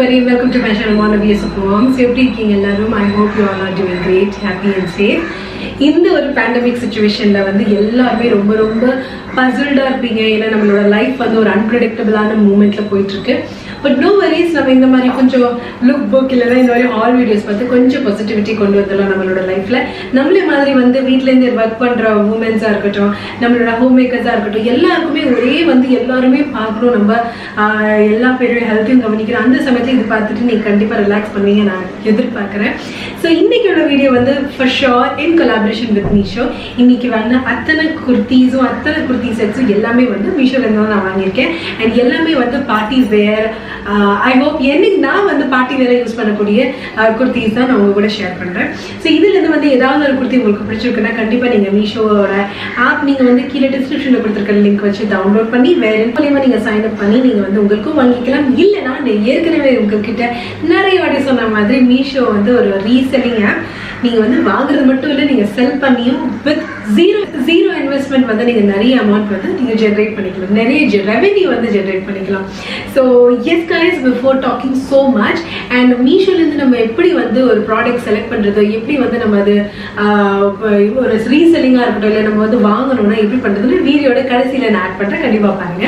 everybody, welcome to my channel Manavi Supam. Safety king ellarum. I hope you all are doing great, happy and safe. இந்த ஒரு pandemic சிச்சுவேஷன்ல வந்து எல்லாருமே ரொம்ப ரொம்ப பசில்டா இருப்பீங்க. ஏன்னா நம்மளோட லைஃப் வந்து ஒரு அன்பிரடிக்டபிளான மூமெண்ட்ல போயிட்டு இருக்கு. பட் நோ வரிஸ், நம்ம இந்த மாதிரி கொஞ்சம் லுக் புக் இல்லைன்னா இந்த மாதிரி ஆல் வீடியோஸ் பார்த்து கொஞ்சம் பாசிட்டிவிட்டி கொண்டு வந்துடலாம் நம்மளோட லைஃப்ல. நம்மளே மாதிரி வந்து வீட்டிலேருந்து ஒர்க் பண்ற உமன்ஸா இருக்கட்டும், நம்மளோட ஹோம் மேக்கர்ஸா இருக்கட்டும், எல்லாருக்குமே ஒரே வந்து எல்லாருமே பார்க்கணும். நம்ம எல்லா பேருடைய ஹெல்த்தையும் கவனிக்கிறோம். அந்த சமயத்தில் இது பார்த்துட்டு நீங்க கண்டிப்பா ரிலாக்ஸ் பண்ணுவீங்க நான் எதிர்பார்க்குறேன். ஸோ இன்னைக்கோட வீடியோ வந்து for sure in collaboration with Meesho. இன்னைக்கு வந்து அத்தனை குர்த்திஸும் அத்தனை குர்த்தி செட்ஸும் எல்லாமே வந்து மீஷோலேருந்து தான் நான் வாங்கியிருக்கேன். அண்ட் எல்லாமே வந்து பார்ட்டி வேர். ஐ ஹோப் என்னைக்கு நான் வந்து பார்ட்டி வேற யூஸ் பண்ணக்கூடிய குர்த்திஸ் தான் நான் உங்க கூட ஷேர் பண்ணுறேன். ஸோ இதுலேருந்து வந்து ஏதாவது ஒரு குர்த்தி உங்களுக்கு பிடிச்சிருக்குன்னா கண்டிப்பாக நீங்கள் மீஷோவோட ஆப் நீங்கள் வந்து கீழே டிஸ்கிரிப்ஷனில் கொடுத்துருக்க லிங்க் வச்சு டவுன்லோட் பண்ணி வேறு மூலியமாக நீங்கள் சைன் அப் பண்ணி நீங்கள் வந்து உங்களுக்கும் வாங்கிக்கலாம். இல்லைனா ஏற்கனவே உங்ககிட்ட நிறைய வாட்டி சொன்ன மாதிரி மீஷோ வந்து ஒரு ரீசெல்லிங் ஆப். நீங்கள் வந்து வாங்குறது மட்டும் இல்லை, நீங்கள் செல் பண்ணியும் வித் ஜீரோ இன்வெஸ்ட்மெண்ட் வந்து நீங்கள் நிறைய அமௌண்ட் வந்து நீங்கள் ஜென்ரேட் பண்ணிக்கலாம், நிறைய ரெவென்யூ வந்து ஜென்ரேட் பண்ணிக்கலாம். So yes guys, before talking so much and மீஷோலேருந்து நம்ம எப்படி வந்து ஒரு ப்ராடக்ட் செலக்ட் பண்ணுறது, எப்படி வந்து நம்ம அது ஒரு ரீசெல்லிங்காக இருக்கட்டும் இல்லை நம்ம வந்து வாங்கணும்னா எப்படி பண்ணுறதுன்னு வீடியோட கடைசியில் நான் ஆட் பண்ணுறேன், கண்டிப்பாக பாருங்க.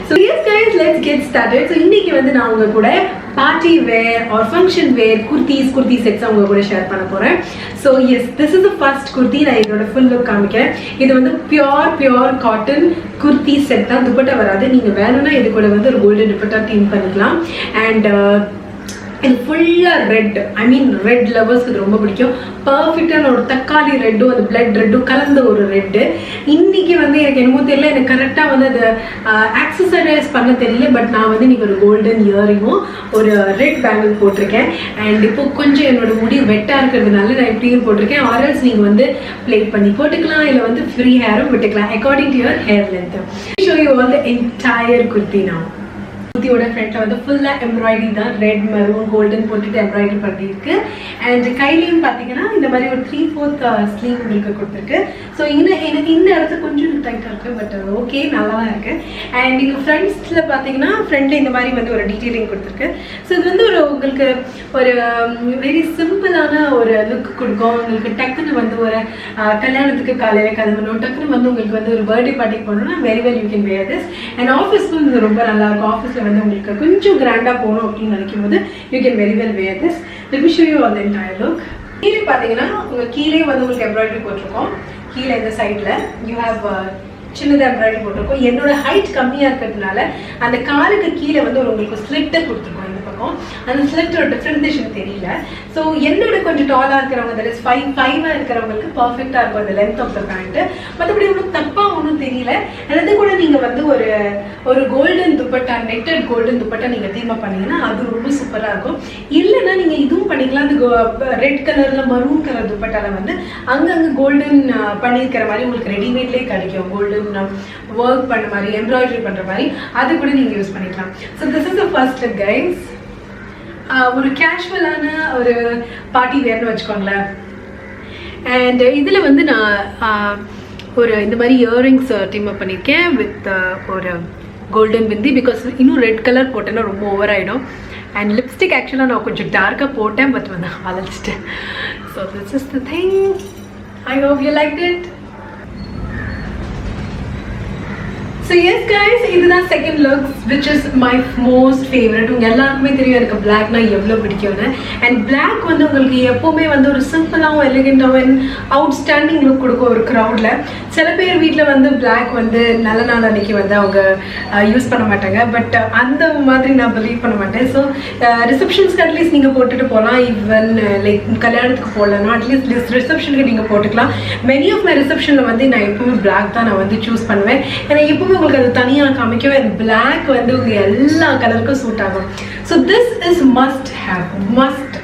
So yes guys, let's get started. So இன்னைக்கு வந்து நான் உங்க கூட party wear or function wear kurti sets உங்க கூட ஷேர் பண்ண போறேன். So yes, this is the first kurti. நான் இதோட ஃபுல் லுக் காமிக்கிறேன். இது வந்து பியோர் காட்டன் குர்த்தி செட் தான், துப்பட்டா வராது. நீங்க வேணும்னா இது கூட வந்து ஒரு கோல்டன் துப்பட்டா தீம் பண்ணிக்கலாம். அண்ட் இது ஃபுல்லாக ரெட், ஐ மீன் ரெட் லவர்ஸ்க்கு இது ரொம்ப பிடிக்கும். பர்ஃபெக்டான ஒரு தக்காளி ரெட்டும் அது பிளட் ரெட்டும் கலந்த ஒரு ரெட்டு. இன்னைக்கு வந்து எனக்கு என்னமோ தெரியல, எனக்கு கரெக்டாக வந்து அதை ஆக்சசரைஸ் பண்ண தெரியல. பட் நான் வந்து இன்னைக்கு ஒரு கோல்டன் இயரிங்கும் ஒரு ரெட் பேங்கிள் போட்டிருக்கேன். அண்ட் இப்போ கொஞ்சம் என்னோட முடி வெட்டாக இருக்கிறதுனால நான் இப்படியும் போட்டிருக்கேன். ஆர்எல்ஸ் நீங்கள் வந்து பிளேட் பண்ணி போட்டுக்கலாம், இல்லை வந்து ஃப்ரீ ஹேரும் விட்டுக்கலாம் according to your hair length. Show you all the entire kurti நான். குர்த்தியோட ஃப்ரண்ட்ல வந்து ஃபுல்லா எம்ப்ராய்டரி தான், ரெட் மெரூன் கோல்டன் போட்டுட்டு எம்ப்ராய்டரி பண்ணிருக்கு. அண்ட் கையிலையும் பார்த்தீங்கன்னா இந்த மாதிரி ஒரு 3/4 ஸ்லீவ் உங்களுக்கு கொடுத்துருக்கு. ஸோ எனக்கு இந்த இடத்துல கொஞ்சம் டைட்டாக இருக்கு, பட் ஓகே, நல்லா தான் இருக்கு. அண்ட் நீங்கள் ஃப்ரண்ட்ஸில் பார்த்தீங்கன்னா ஃப்ரண்ட்ல இந்த மாதிரி வந்து ஒரு டீட்டெயிலிங் கொடுத்துருக்கு. ஸோ இது வந்து ஒரு உங்களுக்கு ஒரு வெரி சிம்பிளான ஒரு லுக் கொடுக்கும். உங்களுக்கு டக்குன்னு வந்து ஒரு கல்யாணத்துக்கு காலையில் கிளம்பணும், டக்குன்னு வந்து உங்களுக்கு வந்து ஒரு பர்த்டே பார்ட்டிக்கு போகணும்னா very well you can wear this. And ஆஃபீஸ்க்கும் இது ரொம்ப நல்லா இருக்கும். ஆஃபீஸில் வந்து உங்களுக்கு கொஞ்சம் கிராண்டா போகணும் அப்படின்னு நினைக்கும் போது you can very well wear this. Let me show you all the entire look. கீழே பார்த்தீங்கன்னா உங்க கீழே வந்து உங்களுக்கு எம்ப்ராய்டரி போட்டிருக்கோம். கீழே இந்த சைட்ல யூ ஹேவ் சின்னதாக எம்ப்ராய்டரி போட்டிருக்கோம். என்னோட ஹைட் கம்மியாக இருக்கிறதுனால அந்த காலுக்கு கீழே வந்து ஒரு உங்களுக்கு ஸ்லிட்டை கொடுத்துருக்கோம். இந்த பக்கம் அந்த ஸ்லிட்டோட டிஃப்ரென்சேஷன் தெரியல. ஸோ என்னோட கொஞ்சம் டாலாக இருக்கிறவங்க, தட் இஸ் 5'5" இருக்கிறவங்களுக்கு பர்ஃபெக்டாக இருக்கும் அந்த லென்த் ஆஃப் த பேண்ட். மற்றபடி ஒன்றும் தப்பாக ஒன்றும் தெரியல. அது கூட நீங்கள் வந்து ஒரு golden dupatta, netted golden dupatta நீங்கள் தீமா பண்ணீங்கன்னா அது ரொம்ப சூப்பராக இருக்கும். இல்லைன்னா நீங்கள் இதுவும் பண்ணிக்கலாம். அந்த ரெட் கலரில் மரூன் கலர் துப்பட்டால வந்து அங்கங்கே கோல்டன் பண்ணியிருக்கிற மாதிரி உங்களுக்கு ரெடிமேட்லேயே கிடைக்கும். கோல்டன் ஒர்க் பண்ண மாதிரி, எம்ப்ராய்டரி பண்ற மாதிரி, அது கூட நீங்க யூஸ் பண்ணிக்கலாம். So this is the first look guys. ஒரு கேஷுவலான ஒரு பார்ட்டி வேர்னு வச்சுக்கோங்களேன். அண்ட் இதுல வந்து நான் ஒரு இந்த மாதிரி இயரிங்ஸ் டீம் அப் பண்ணியிருக்கேன் வித் ஒரு கோல்டன் பிந்தி. பிகாஸ் இன்னும் ரெட் கலர் போட்டேன்னா ரொம்ப ஓவர் ஆகிடும். அண்ட் லிப்ஸ்டிக் ஆக்சுவலாக நான் கொஞ்சம் டார்க்காக போட்டேன், பட் வந்து அழைச்சிட்டேன். So this is the thing. I hope you like it. So yes guys, இதுதான் second look which is my most favorite. உங்க எல்லாருக்குமே தெரியும் எனக்கு பிளாக்னா எவ்வளோ பிடிக்கும்னு. அண்ட் பிளாக் வந்து உங்களுக்கு எப்போவுமே வந்து ஒரு சிம்பிளாகவும் எலிகெண்டாகவும் அவுட்ஸ்டாண்டிங் லுக் கொடுக்கும் ஒரு க்ரௌடில். சில பேர் வீட்டில் வந்து பிளாக் வந்து நல்ல நாள் அன்னைக்கு வந்து அவங்க யூஸ் பண்ண மாட்டாங்க. பட் அந்த மாதிரி நான் பிலீவ் பண்ண மாட்டேன். ஸோ ரிசப்ஷன்ஸ்க்கு அட்லீஸ்ட் நீங்கள் போட்டுட்டு போகலாம். ஈவன் லைக் கல்யாணத்துக்கு போடலாம், அட்லீஸ்ட் ரிசப்ஷனுக்கு நீங்கள் போட்டுக்கலாம். மெனி ஆஃப் மை ரிசப்ஷனில் வந்து நான் எப்பவுமே பிளாக் தான் நான் வந்து சூஸ் பண்ணுவேன். ஏன்னா எப்பவுமே உங்களுக்கு அது தனியாக காமிக்கவே பிளாக் வந்து உங்க எல்லா கலருக்கும் சூட் ஆகும். So this is must have, must.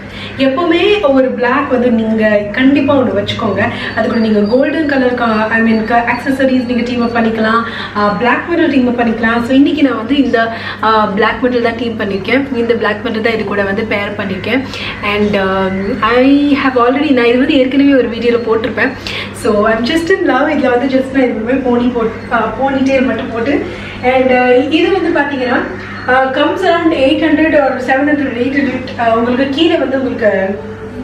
எப்பவுமே ஒரு பிளாக் வந்து நீங்க கண்டிப்பா ஒன்று வச்சுக்கோங்க. அதுக்குள்ள நீங்க கோல்டன் கலர் ஐ மீன் ஆக்சசரிஸ் நீங்க டீம் அப் பண்ணிக்கலாம், பிளாக் மெட்டல் டீம் அப் பண்ணிக்கலாம். ஸோ இன்னைக்கு நான் வந்து இந்த பிளாக் மெட்டல் தான் டீம் பண்ணியிருக்கேன். இந்த பிளாக் மெட்டல் தான் இது கூட வந்து பேர் பண்ணியிருக்கேன். அண்ட் ஐ ஹவ் ஆல்ரெடி, நான் இது வந்து ஏற்கனவே ஒரு வீடியோவில் போட்டிருப்பேன். So I'm just in love. இதில் வந்து ஜஸ்ட் நான் இதுவுமே போனி டெயில் மட்டும் போட்டு. அண்ட் இது வந்து பார்த்தீங்கன்னா கம்ஸ் அரௌண்ட் 800 or 700 800. உங்களுக்கு கீழே வந்து உங்களுக்கு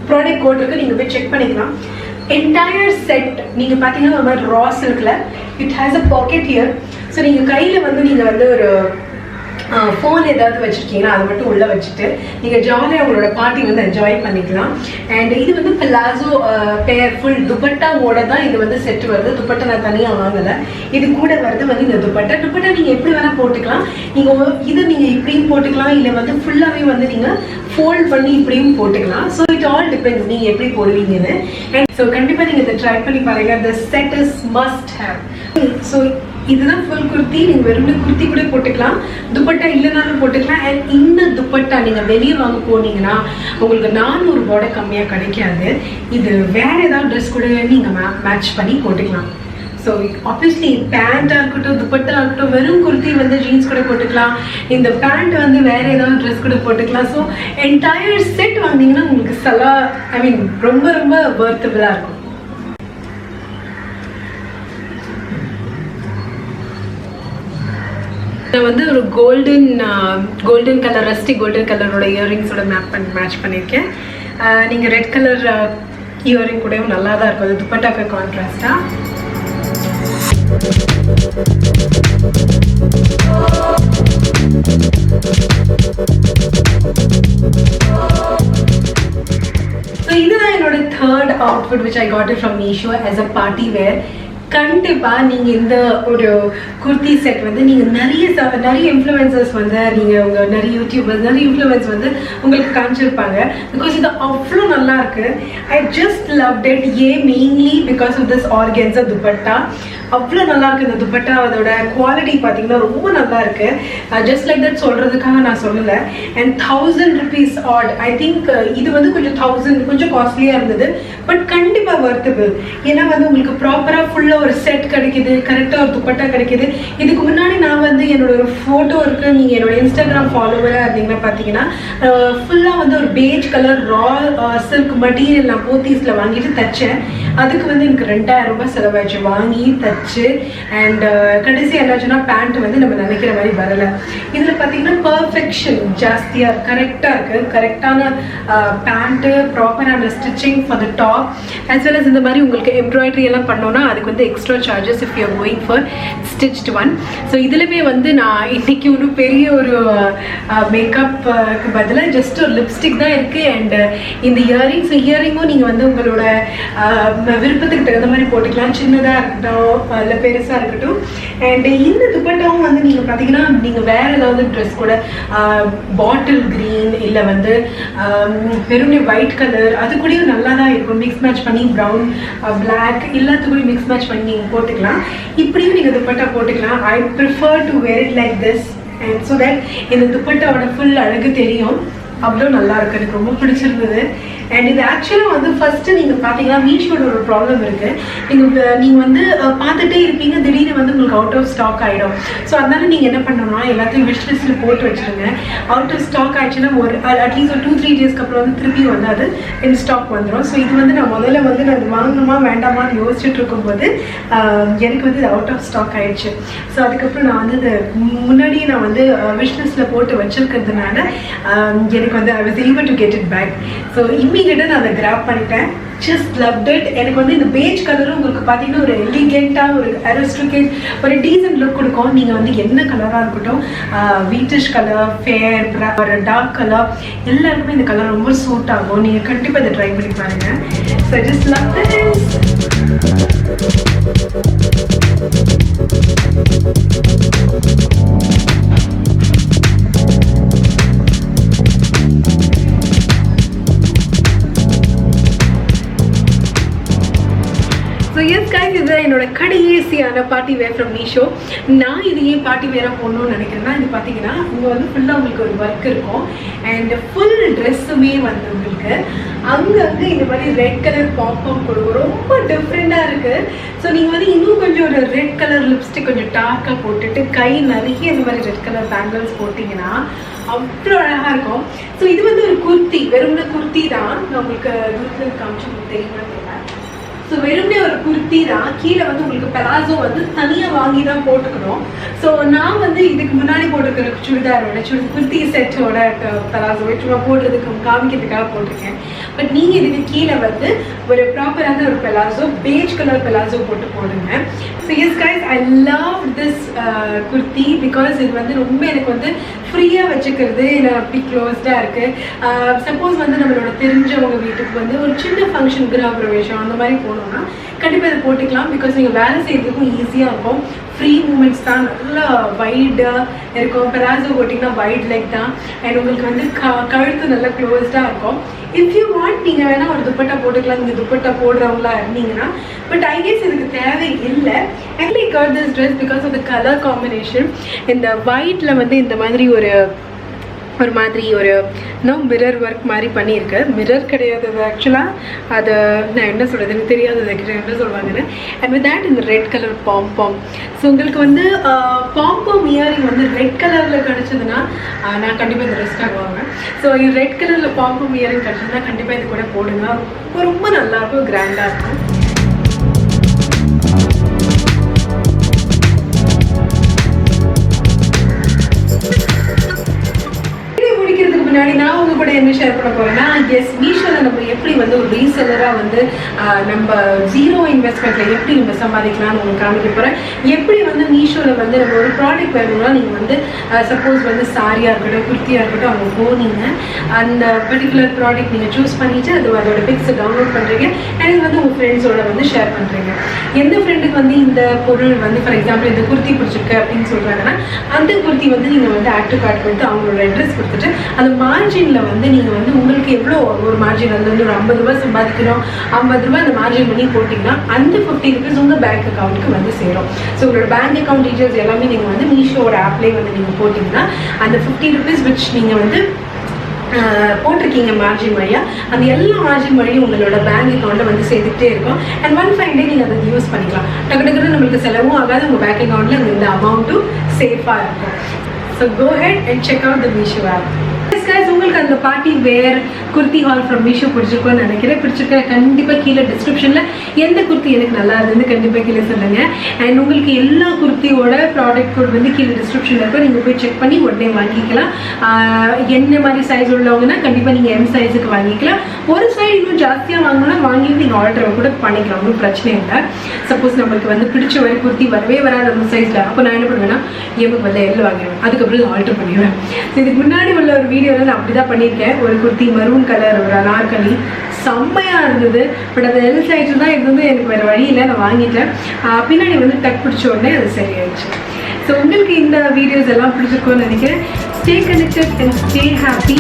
ப்ராடக்ட் கோட் இருக்குது, நீங்கள் போய் செக் பண்ணிக்கலாம். என்டையர் செட் நீங்கள் பார்த்தீங்கன்னா ஒரு மாதிரி ரா சில்கில் it has a pocket here. So நீங்கள் கையில் வந்து நீங்கள் வந்து ஒரு ஃபோன் ஏதாவது வச்சுருக்கீங்கன்னா அதை மட்டும் உள்ளே வச்சுட்டு நீங்கள் ஜாலியாக உங்களோட பார்ட்டி வந்து என்ஜாய் பண்ணிக்கலாம். அண்ட் இது வந்து பிளாசோ பேர் ஃபுல் துப்பட்டாவோட தான் இது வந்து செட்டு வருது. துப்பட்டா நான் தனியாக வாங்கலை, இது கூட வருது வந்து இந்த துப்பட்டா நீங்கள் எப்படி வேணால் போட்டுக்கலாம். நீங்கள் இதை நீங்கள் இப்படியும் போட்டுக்கலாம், இல்லை வந்து ஃபுல்லாகவே வந்து நீங்கள் ஃபோல்ட் பண்ணி இப்படியும் போட்டுக்கலாம். ஸோ இட் ஆல் டிபெண்ட்ஸ் நீங்கள் எப்படி போடுவீங்கன்னு. அண்ட் ஸோ கண்டிப்பாக நீங்கள் இதை ட்ரை பண்ணி பாருங்கள். த set is must have. So இதுதான் ஃபுல் குர்த்தி. நீங்கள் வெறும் குர்த்தி கூட போட்டுக்கலாம், துப்பட்டா இல்லைனாலும் போட்டுக்கலாம். அண்ட் இந்த துப்பட்டா நீங்கள் வெளியே வாங்க போனீங்கன்னா உங்களுக்கு 400 ரூபாய் கம்மியாக கிடைக்காது. இது வேறு ஏதாவது ட்ரெஸ் கூட நீங்கள் மேட்ச் பண்ணி போட்டுக்கலாம். ஸோ ஆப்வியஸ்லி பேண்ட்டாக இருக்கட்டும், துப்பட்டா இருக்கட்டும், வெறும் குர்த்தி வந்து ஜீன்ஸ் கூட போட்டுக்கலாம். இந்த பேண்ட் வந்து வேறு ஏதாவது ட்ரெஸ் கூட போட்டுக்கலாம். ஸோ என்டையர் செட் வாங்கினீங்கன்னா உங்களுக்கு ரொம்ப ரொம்ப வர்த்தபுளாக இருக்கும். நான் வந்து ஒரு கோல்டன் கலர் ரஸ்டி கோல்டன் கலரோட இயரிங்ஸோட மேட்ச் பண்ணியிருக்கேன். நீங்கள் ரெட் கலர் இயரிங் கூடவும் நல்லா தான் இருக்கும், அது துப்பட்டாக்கு கான்ட்ராஸ்டாக. ஸோ இதுதான் என்னோட third outfit which I got it from Meesho as a party wear. கண்டிப்பாக நீங்கள் இந்த ஒரு குர்த்தி செட் வந்து நீங்கள் நிறைய இன்ஃப்ளூயன்சர்ஸ் வந்து நீங்கள் உங்கள் நிறைய யூடியூபர்ஸ் நிறைய இன்ஃப்ளூயன்ஸ் வந்து உங்களுக்கு காமிச்சிருப்பாங்க. பிகாஸ் இது அவ்வளோ நல்லா இருக்குது. I just loved it. Mainly because of this organza dupatta அவ்வளோ நல்லா இருக்குது. இந்த துப்பட்டா அதோட குவாலிட்டி பார்த்தீங்கன்னா ரொம்ப நல்லா இருக்குது. ஜஸ்ட் லைக் தட் சொல்கிறதுக்காக நான் சொல்லலை. And 1000 rupees add. I think இது வந்து கொஞ்சம் காஸ்ட்லியாக இருந்தது, பட் கண்டிப்பாக வர்த்தபிள். ஏன்னா வந்து உங்களுக்கு ப்ராப்பராக ஃபுல்லாக ஒரு செட் கிடைக்குது, கரெக்டாக ஒரு துப்பட்டா கிடைக்குது. இதுக்கு முன்னாடி நான் வந்து என்னோட ஒரு ஃபோட்டோ இருக்குது, நீங்கள் என்னோட இன்ஸ்டாகிராம் ஃபாலோவராக இருந்தீங்கன்னா பார்த்தீங்கன்னா ஃபுல்லாக வந்து ஒரு page colour raw silk material நான் போத்தீஸில் வாங்கிட்டு தைச்சேன். அதுக்கு வந்து எனக்கு 2000 ரூபாய் செலவாயிடுச்சு வாங்கி தைச்சு. அண்ட் கடைசி என்னாச்சுன்னா பேண்ட் வந்து நம்ம நினைக்கிற மாதிரி வரலை. இதில் பார்த்தீங்கன்னா பர்ஃபெக்ஷன் ஜாஸ்தியாக கரெக்டாக இருக்குது. கரெக்டான பேண்ட்டு, ப்ராப்பரான stitching for the top as well as இந்த மாதிரி உங்களுக்கு எம்ப்ராய்டரி எல்லாம் பண்ணோன்னா அதுக்கு வந்து extra charges if you are going for stitched one. So இதுலவே வந்து நான் இன்னைக்கு ஒரு பெரிய ஒரு மேக்கப்புக்கு பதிலாக ஜஸ்ட் ஒரு லிப்ஸ்டிக் தான் இருக்குது. அண்ட் இந்த இயரிங்கும் நீங்கள் வந்து உங்களோட விருப்பத்துக்கு தகுந்த மாதிரி போட்டுக்கலாம். சின்னதாக இருக்கட்டும் இல்லை பெருசாக இருக்கட்டும். அண்ட் இந்த துப்பட்டாவும் வந்து நீங்கள் பார்த்தீங்கன்னா நீங்கள் வேறு ஏதாவது ட்ரெஸ் கூட பாட்டில் க்ரீன் இல்லை வந்து வெறும் ஒயிட் கலர் அது கூடயும் நல்லா தான் இருக்கும். மிக்ஸ் மேட்ச் பண்ணி ப்ரௌன் பிளாக் எல்லாத்துக்கூடயும் மிக்ஸ் மேட்ச் பண்ணி நீங்கள் போட்டுக்கலாம். இப்படியும் நீங்கள் துப்பட்டா போட்டுக்கலாம். I prefer to wear it like this and so that இந்த துப்பட்டாவோட ஃபுல் அழகு தெரியும். அவ்வளோ நல்லா இருக்குது, எனக்கு ரொம்ப பிடிச்சிருந்தது. அண்ட் இது ஆக்சுவலாக வந்து ஃபஸ்ட்டு நீங்கள் பார்த்தீங்கன்னா மீஷோட ஒரு ப்ராப்ளம் இருக்குது. நீங்கள் வந்து பார்த்துட்டே இருப்பீங்க, திடீர்னு வந்து உங்களுக்கு அவுட் ஆஃப் ஸ்டாக் ஆகிடும். ஸோ அதனால நீங்கள் என்ன பண்ணணும்னா எல்லாத்தையும் விஷ் லிஸ்ட்டில் போட்டு வச்சுருங்க. அவுட் ஆஃப் ஸ்டாக் ஆயிடுச்சுன்னா ஒரு அட்லீஸ்ட் ஒரு 2-3 டேஸ்க்கு அப்புறம் வந்து திருப்பி வந்து அது இன் ஸ்டாக் வந்துடும். ஸோ இது வந்து நான் முதல்ல வந்து நான் வாங்கணுமா வேண்டாமான்னு யோசிச்சுட்டு இருக்கும்போது எனக்கு வந்து இது அவுட் ஆஃப் ஸ்டாக் ஆகிடுச்சு. ஸோ அதுக்கப்புறம் நான் வந்து இது முன்னாடியே நான் வந்து விஷ் லிஸ்ட்டில் போட்டு வச்சுருக்கிறதுனால எனக்கு வந்து I was able to get it back. So இம்மீடியட்டாக நான் அதை கிராப் பண்ணிட்டேன். Just loved it. எனக்கு வந்து இந்த பேஜ் கலரும் உங்களுக்கு பார்த்தீங்கன்னா ஒரு எலிகெண்ட்டாக ஒரு அரிஸ்டோக்ரேட் ஒரு டீசன்ட் லுக் கொடுக்கும். நீங்கள் வந்து என்ன கலராக இருக்கட்டும், வீட்டிஷ் கலர், ஃபேர், ஒரு டார்க் கலர் எல்லாருக்குமே இந்த கலர் ரொம்ப சூட் ஆகும். நீங்கள் கண்டிப்பாக இதை ட்ரை பண்ணி பாருங்கள். So just love it. So yes guys, இதுதான் என்னோட கடைசியான பார்ட்டி வேர் ஃப்ரம் மீஷோ. நான் இது ஏன் பார்ட்டி வேராக போடணும்னு நினைக்கிறேன்னா, இது பார்த்தீங்கன்னா இங்கே வந்து ஃபுல்லாக உங்களுக்கு ஒரு ஒர்க் இருக்கும். அண்ட் ஃபுல் ட்ரெஸ்ஸுமே வந்து உங்களுக்கு அங்கங்கே இந்த மாதிரி ரெட் கலர் பாப்பம் கொடுக்கும். ரொம்ப டிஃப்ரெண்ட்டாக இருக்குது. ஸோ நீங்கள் வந்து இன்னும் கொஞ்சம் ஒரு ரெட் கலர் லிப்ஸ்டிக் கொஞ்சம் டார்க்காக போட்டுட்டு கை நிறைய இந்த மாதிரி ரெட் கலர் பேங்கிள்ஸ் போட்டிங்கன்னா அவ்வளோ அழகாக இருக்கும். ஸோ இது வந்து ஒரு குர்த்தி, வெறும்ன குர்த்தி தான். நான் உங்களுக்கு காமிச்சு தெரியுமா தெரியல. ஸோ வெறுமனே ஒரு குர்த்தி தான், கீழே வந்து உங்களுக்கு பெலாசோ வந்து தனியாக வாங்கி தான் போட்டுக்கணும். ஸோ நான் வந்து இதுக்கு முன்னாடி போட்டுக்கிற சுடிதாரோட குர்த்தி செட்டோட பெலாசோவை சும்மா போடுறதுக்கு காமிக்கிறதுக்காக போட்டிருக்கேன். பட் நீங்கள் இதுக்கு கீழே வந்து ஒரு ப்ராப்பரான ஒரு பெலாசோ, பேஜ் கலர் பெலாசோ போட்டு போடுங்க. So yes guys, I love this kurti because இது வந்து ரொம்ப எனக்கு வந்து ஃப்ரீயாக வச்சுக்கிறது, இல்லை அப்படி க்ளோஸ்டாக இருக்குது. சப்போஸ் வந்து நம்மளோட தெரிஞ்சவங்க வீட்டுக்கு வந்து ஒரு சின்ன ஃபங்க்ஷன், கிரகப்பிரவேசம் அந்த மாதிரி போனோம்னா கண்டிப்பாக இதை போட்டுக்கலாம். பிகாஸ் நீங்கள் வேலை செய்யறதுக்கும் ஈஸியாக இருக்கும். ஃப்ரீ மூமெண்ட்ஸ் தான், நல்லா வைடாக இருக்கும். பெலாசோ போட்டிங்கன்னா வைட் லெக் தான். அண்ட் உங்களுக்கு வந்து கழுத்து நல்லா க்ளோஸ்டாக இருக்கும். இஃப் யூ வாண்ட் நீங்கள் வேணால் ஒரு துப்பட்டா போட்டுக்கலாம், நீங்கள் துப்பட்டா போடுறவங்களா இருந்தீங்கன்னா. பட் ஐ கெஸ் இதுக்கு தேவை இல்லை. Actually got this dress because of the colour combination. இந்த ஒயிட்டில் வந்து இந்த மாதிரி ஒரு மாதிரி ஒரு மிரர் ஒர்க் மாதிரி பண்ணியிருக்கு. மிரர் கிடையாது அது ஆக்சுவலாக, அது நான் என்ன சொல்கிறது எனக்கு தெரியாது அது என்ன சொல்லுவாங்கன்னு. அண்ட் வித் தேட் இந்த ரெட் கலர் பாம். ஸோ உங்களுக்கு வந்து பாம் இயரிங் வந்து ரெட் கலரில் கிடச்சதுன்னா நான் கண்டிப்பாக இந்த ட்ரெஸ் வாங்குவேன். ஸோ இது ரெட் கலரில் பாம் இயரிங் கிடச்சதுன்னா கண்டிப்பாக இது கூட போடுங்க. ரொம்ப நல்லாயிருக்கும், கிராண்டாக இருக்கும். முன்னாடி நான் உங்க கூட என்ன ஷேர் பண்ண போறேன்னா, எஸ் மீஷோவில் நம்ம எப்படி வந்து ஒரு ரீசெல்லராக வந்து நம்ம ஜீரோ இன்வெஸ்ட்மெண்ட்டில் எப்படி நம்ம சம்பாதிக்கலாம்னு உங்களுக்கு காமிக்க போகிறேன். எப்படி வந்து மீஷோவில் வந்து நம்ம ஒரு ப்ராடக்ட் வேணும்னா நீங்கள் வந்து சப்போஸ் வந்து சாரியாக இருக்கட்டும், குர்த்தியாக இருக்கட்டும், அவங்க போனீங்க அந்த பர்டிகுலர் ப்ராடக்ட் நீங்கள் சூஸ் பண்ணிவிட்டு அதோட பிக்ஸை டவுன்லோட் பண்ணுறீங்க அண்ட் வந்து உங்கள் ஃப்ரெண்ட்ஸோட வந்து ஷேர் பண்ணுறீங்க. எந்த ஃப்ரெண்டுக்கு வந்து இந்த பொருள் வந்து ஃபார் எக்ஸாம்பிள் இந்த குர்த்தி பிடிச்சிருக்கு அப்படின்னு சொல்கிறாங்கன்னா அந்த குர்த்தி வந்து நீங்கள் வந்து ஆட் டு கார்ட் கொடுத்து அவங்களோட அட்ரஸ் கொடுத்துட்டு அந்த மார்ஜினில் வந்து நீங்கள் வந்து உங்களுக்கு எவ்வளோ ஒரு மார்ஜின் அது வந்து ஒரு 50 ரூபா சம்பாதிக்கணும், 50 ரூபா அந்த மார்ஜின் பண்ணி போட்டிங்கன்னா அந்த 50 ருபீஸ் உங்கள் பேங்க் அக்கௌண்ட்டுக்கு வந்து சேரும். ஸோ உங்களோட பேங்க் அக்கௌண்ட் டீட்டெயில்ஸ் எல்லாமே நீங்கள் வந்து மீஷோட ஆப்லேயே வந்து நீங்கள் போட்டிங்கன்னா அந்த 50 ருபீஸ் விச் நீங்கள் வந்து போட்டிருக்கீங்க மார்ஜின் வழியாக, அந்த எல்லா மார்ஜின் வழியும் உங்களோட பேங்க் அக்கௌண்ட்டில் வந்து சேர்த்துக்கிட்டே இருக்கும். அண்ட் 1 fine day நீங்கள் அதை யூஸ் பண்ணிக்கலாம். டக்கு நம்மளுக்கு செலவும் ஆகாது, உங்கள் பேங்க் அக்கௌண்ட்டில் இந்த அமௌண்ட்டும் சேஃபாக இருக்கும். So go ahead and check out the Meesho app. உங்களுக்கு அந்த party wear kurti haul from Meesho பிடிச்சிருக்கோன்னு நினைக்கிறேன். பிடிச்சிருக்க கண்டிப்பாக கீழே டிஸ்கிரிப்ஷனில் எந்த குர்த்தி எனக்கு நல்லா இருந்தது கண்டிப்பாக கீழே சொல்லுங்கள். அண்ட் உங்களுக்கு எல்லா குர்த்தியோட ப்ராடக்ட் கோட் வந்து கீழே டிஸ்கிரிப்ஷனில் இருக்கும். நீங்கள் போய் செக் பண்ணி உடனே வாங்கிக்கலாம். என்ன மாதிரி சைஸ் உள்ளவங்கன்னா கண்டிப்பாக நீங்கள் எம் சைஸுக்கு வாங்கிக்கலாம். ஒரு சைடு இன்னும் ஜாஸ்தியாக வாங்கினா வாங்கி நீங்கள் ஆர்டர் கூட பண்ணிக்கலாம், ஒன்றும் பிரச்சனை இல்லை. சப்போஸ் நம்மளுக்கு வந்து பிடிச்ச மாதிரி குர்த்தி வரவே வராது அந்த சைஸில், அப்போ நான் என்ன பண்ணுவேன்னா எம்முக்கு வந்து எல் வாங்கிடுவேன், அதுக்கப்புறம் ஆல்டர் பண்ணிடுவேன். இதுக்கு முன்னாடி உள்ள ஒரு வீடியோவில் நான் அப்படி தான் பண்ணியிருக்கேன். ஒரு குர்த்தி மரூன் கலர், ஒரு அனார்கலி செம்மையாக இருந்தது. பட் அது எல் சைஸ் தான் இருந்தது, எனக்கு வேறு வழி இல்லை, நான் வாங்கிட்டேன். பின்னாடி வந்து டக் பிடிச்ச உடனே அது சரியாயிடுச்சு. ஸோ உங்களுக்கு இந்த வீடியோஸ் எல்லாம் பிடிச்சிருக்கோன்னு நினைக்கிறேன். Stay connected and stay happy.